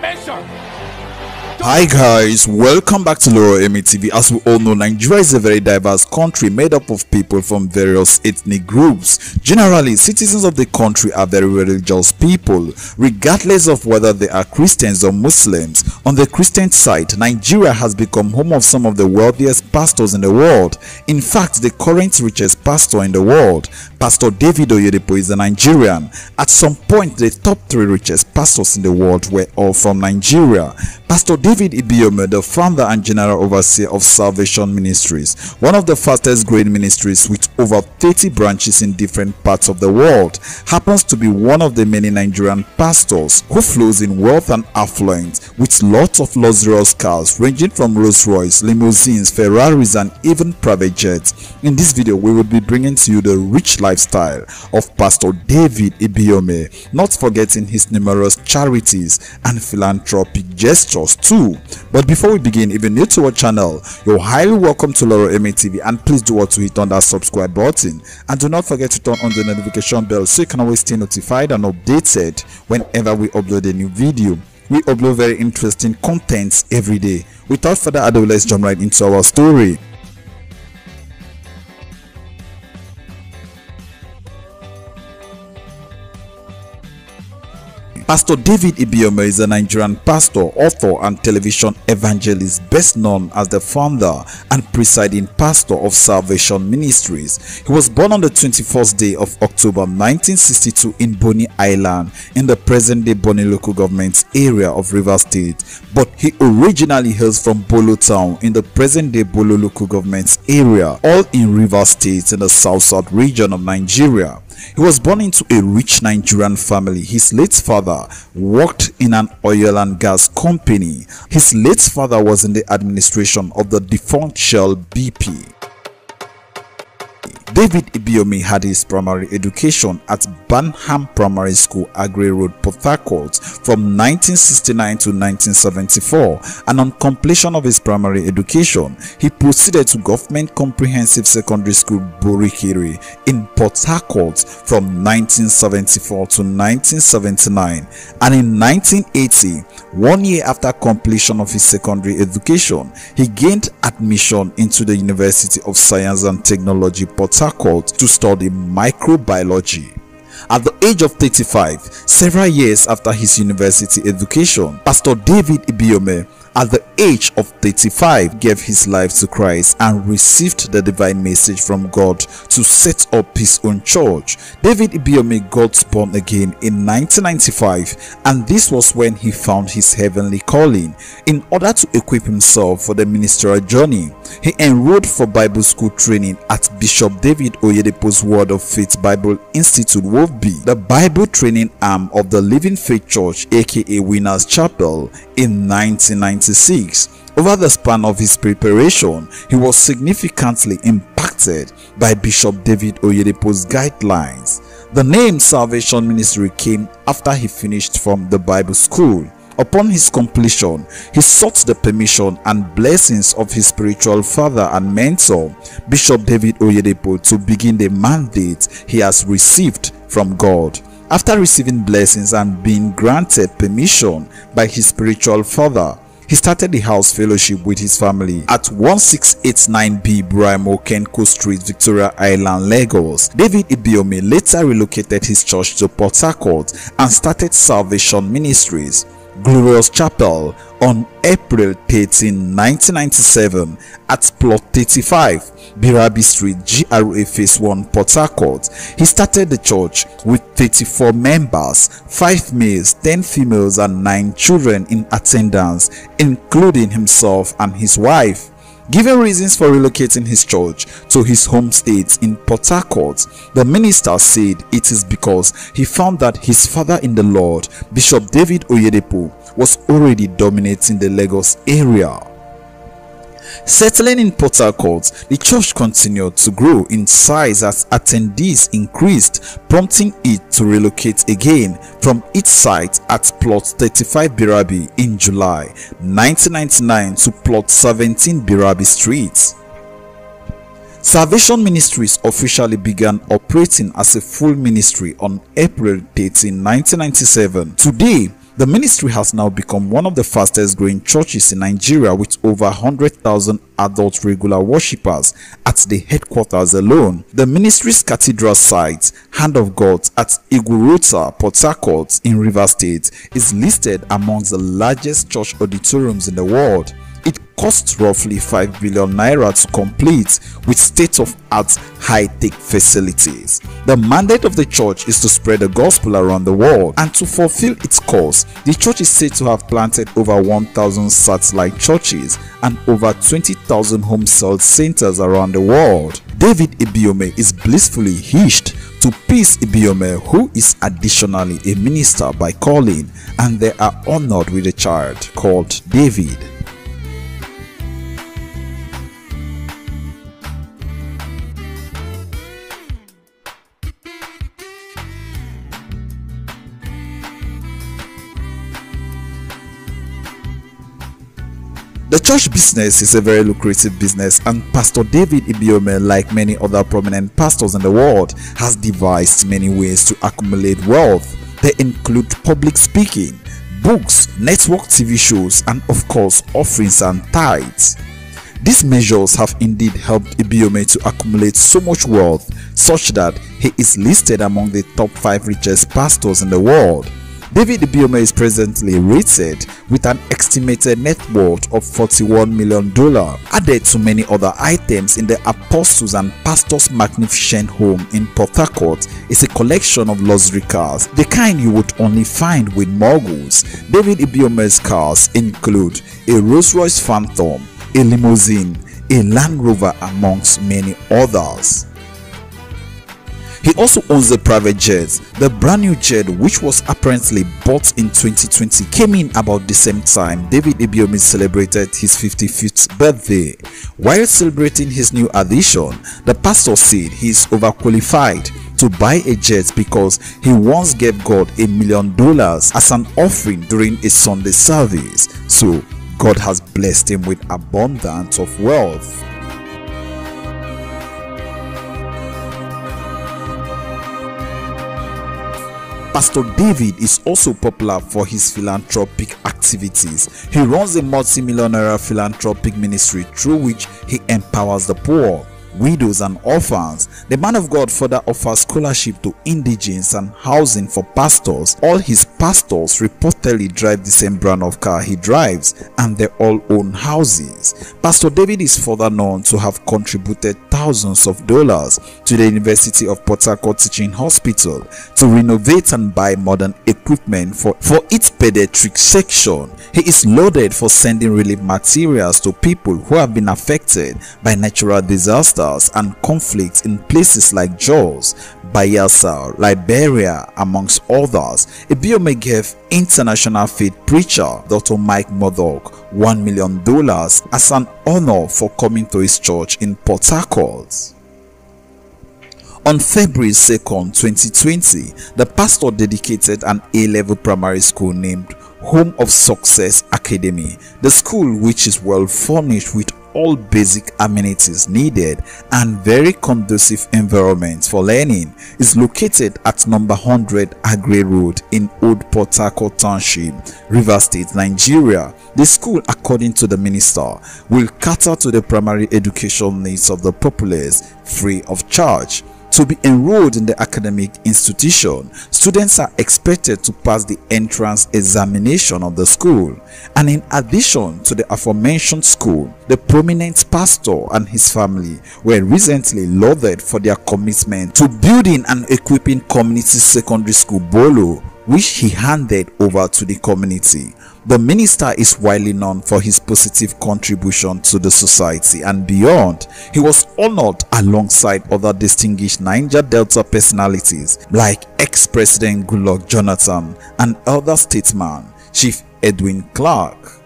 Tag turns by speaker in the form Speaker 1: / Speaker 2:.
Speaker 1: mention.
Speaker 2: Hi guys, welcome back to Ibiyeomie TV. As we all know, Nigeria is a very diverse country made up of people from various ethnic groups. Generally, citizens of the country are very religious people, regardless of whether they are Christians or Muslims. On the Christian side, Nigeria has become home of some of the wealthiest pastors in the world. In fact, the current richest pastor in the world, Pastor David Oyedepo, is a Nigerian. At some point, the top 3 richest pastors in the world were all from Nigeria. Pastor David Ibiyeomie, the founder and general overseer of Salvation Ministries, one of the fastest growing ministries with over 30 branches in different parts of the world, happens to be one of the many Nigerian pastors who flows in wealth and affluence with lots of luxurious cars ranging from Rolls-Royce, limousines, Ferraris and even private jets. In this video, we will be bringing to you the rich lifestyle of Pastor David Ibiyeomie, not forgetting his numerous charities and philanthropic gestures too. But before we begin, if you're new to our channel, you're highly welcome to Ibiyeomie TV, and please do what to hit on that subscribe button, and do not forget to turn on the notification bell so you can always stay notified and updated whenever we upload a new video. We upload very interesting contents every day. Without further ado, let's jump right into our story. Pastor David Ibiyeomie is a Nigerian pastor, author and television evangelist, best known as the founder and presiding pastor of Salvation Ministries. He was born on the 21st day of October 1962 in Bonny Island in the present-day Bonny local government area of Rivers State, but he originally hails from Bolo town in the present-day Bolo local government area, all in Rivers State in the south region of Nigeria. He was born into a rich Nigerian family. His late father worked in an oil and gas company. His late father was in the administration of the defunct Shell BP. David Ibiyeomie had his primary education at Banham Primary School, Agri Road, Port Harcourt from 1969 to 1974, and on completion of his primary education, he proceeded to Government Comprehensive Secondary School, Borikiri in Port Harcourt from 1974 to 1979, and in 1980, 1 year after completion of his secondary education, he gained admission into the University of Science and Technology, Port Harcourt, to study microbiology. At the age of 35, several years after his university education, Pastor David Ibiyeomie, at the age of 35, gave his life to Christ and received the divine message from God to set up his own church. David Ibiyeomie got born again in 1995, and this was when he found his heavenly calling. In order to equip himself for the ministerial journey, he enrolled for Bible school training at Bishop David Oyedepo's Word of Faith Bible Institute, WOFB, the Bible training arm of the Living Faith Church, aka Winners Chapel, in 1996. Over the span of his preparation, he was significantly impacted by Bishop David Oyedepo's guidelines. The name Salvation Ministry came after he finished from the Bible school. Upon his completion, he sought the permission and blessings of his spiritual father and mentor, Bishop David Oyedepo, to begin the mandate he has received from God. After receiving blessings and being granted permission by his spiritual father, he started the house fellowship with his family at 1689B Birabi Street, Victoria Island, Lagos. David Ibiyeomie later relocated his church to Port Harcourt and started Salvation Ministries, Glorious Chapel, on April 13, 1997 at plot 35, Birabi Street, GRA Phase 1, Port Harcourt. He started the church with 34 members, 5 males, 10 females and 9 children in attendance, including himself and his wife. Giving reasons for relocating his church to his home state in Port Harcourt, the minister said it is because he found that his father in the Lord, Bishop David Oyedepo, was already dominating the Lagos area. Settling in Port Harcourt, the church continued to grow in size as attendees increased, prompting it to relocate again from its site at plot 35 Birabi in July 1999 to plot 17 Birabi Street. Salvation Ministries officially began operating as a full ministry on April 13, 1997. Today, The ministry has now become one of the fastest growing churches in Nigeria, with over 100,000 adult regular worshippers at the headquarters alone. The ministry's cathedral site, Hand of God at Igurota, Port Harcourt in Rivers State, is listed amongst the largest church auditoriums in the world. It costs roughly 5 billion naira to complete, with state-of-art high-tech facilities. The mandate of the church is to spread the gospel around the world, and to fulfill its cause, the church is said to have planted over 1,000 satellite churches and over 20,000 home cell centers around the world. David Ibiyeomie is blissfully hitched to Peace Ibiyeomie, who is additionally a minister by calling, and they are honored with a child called David. The church business is a very lucrative business, and Pastor David Ibiyeomie, like many other prominent pastors in the world, has devised many ways to accumulate wealth. They include public speaking, books, network TV shows, and of course offerings and tithes. These measures have indeed helped Ibiyeomie to accumulate so much wealth, such that he is listed among the top 5 richest pastors in the world. David Ibiyeomie is presently rated with an estimated net worth of $41 million, added to many other items in the Apostles and Pastors' magnificent home in Port Harcourt is a collection of luxury cars, the kind you would only find with moguls. David Ibiyeomie's cars include a Rolls-Royce Phantom, a limousine, a Land Rover, amongst many others. He also owns a private jet. The brand new jet, which was apparently bought in 2020, came in about the same time David Ibiyeomie celebrated his 55th birthday. While celebrating his new addition, the pastor said he is overqualified to buy a jet because he once gave God $1 million as an offering during a Sunday service. So God has blessed him with abundance of wealth. Pastor David is also popular for his philanthropic activities. He runs a multi-millionaire philanthropic ministry through which he empowers the poor, widows and orphans. The man of God further offers scholarship to indigents and housing for pastors. All his pastors reportedly drive the same brand of car he drives, and they all own houses. Pastor David is further known to have contributed thousands of dollars to the University of Port Harcourt Teaching Hospital to renovate and buy modern equipment for its pediatric section. He is lauded for sending relief materials to people who have been affected by natural disasters and conflicts in places like Jos, Bayelsa, Liberia, amongst others. Ibiyeomie gave international faith preacher Dr. Mike Murdoch $1 million as an honor for coming to his church in Port Harcourt. On February 2nd, 2020, the pastor dedicated an A-level primary school named Home of Success Academy. The school, which is well furnished with all basic amenities needed and very conducive environment for learning, is located at number 100 GRA Road in Old Port Harcourt Township, Rivers State, Nigeria. The school, according to the minister, will cater to the primary education needs of the populace free of charge. To be enrolled in the academic institution, students are expected to pass the entrance examination of the school. And in addition to the aforementioned school, the prominent pastor and his family were recently lauded for their commitment to building and equipping community secondary school Bolo, which he handed over to the community. The minister is widely known for his positive contribution to the society and beyond. He was honored alongside other distinguished Niger Delta personalities like ex-President Goodluck Jonathan and elder statesman Chief Edwin Clark.